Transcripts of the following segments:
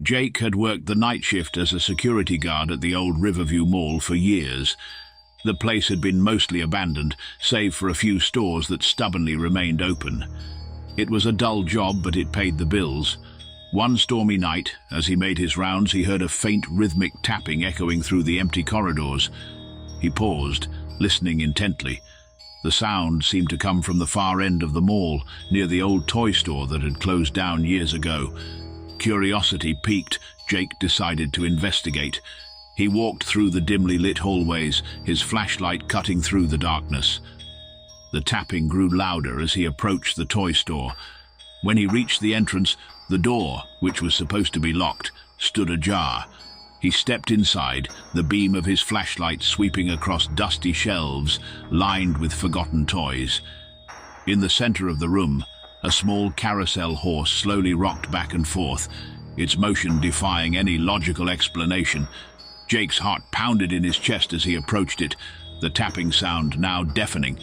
Jake had worked the night shift as a security guard at the old Riverview Mall for years. The place had been mostly abandoned, save for a few stores that stubbornly remained open. It was a dull job, but it paid the bills. One stormy night, as he made his rounds, he heard a faint rhythmic tapping echoing through the empty corridors. He paused, listening intently. The sound seemed to come from the far end of the mall, near the old toy store that had closed down years ago. Curiosity piqued, Jake decided to investigate. He walked through the dimly lit hallways, his flashlight cutting through the darkness. The tapping grew louder as he approached the toy store. When he reached the entrance, the door, which was supposed to be locked, stood ajar. He stepped inside, the beam of his flashlight sweeping across dusty shelves lined with forgotten toys. In the center of the room, a small carousel horse slowly rocked back and forth, its motion defying any logical explanation. Jake's heart pounded in his chest as he approached it, the tapping sound now deafening.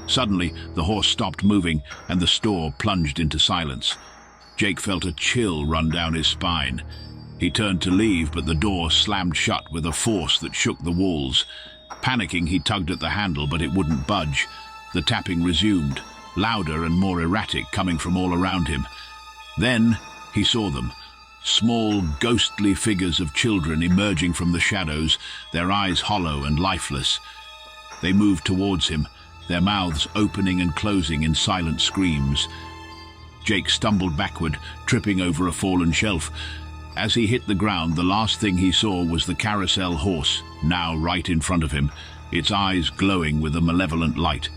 Suddenly, the horse stopped moving and the store plunged into silence. Jake felt a chill run down his spine. He turned to leave, but the door slammed shut with a force that shook the walls. Panicking, he tugged at the handle, but it wouldn't budge. The tapping resumed, louder and more erratic, coming from all around him. Then he saw them. Small, ghostly figures of children emerging from the shadows, their eyes hollow and lifeless. They moved towards him, their mouths opening and closing in silent screams. Jake stumbled backward, tripping over a fallen shelf. As he hit the ground, the last thing he saw was the carousel horse, now right in front of him, its eyes glowing with a malevolent light.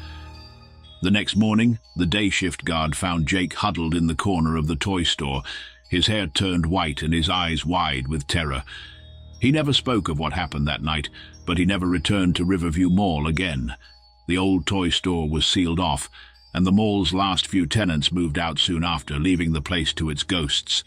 The next morning, the day shift guard found Jake huddled in the corner of the toy store, his hair turned white and his eyes wide with terror. He never spoke of what happened that night, but he never returned to Riverview Mall again. The old toy store was sealed off, and the mall's last few tenants moved out soon after, leaving the place to its ghosts.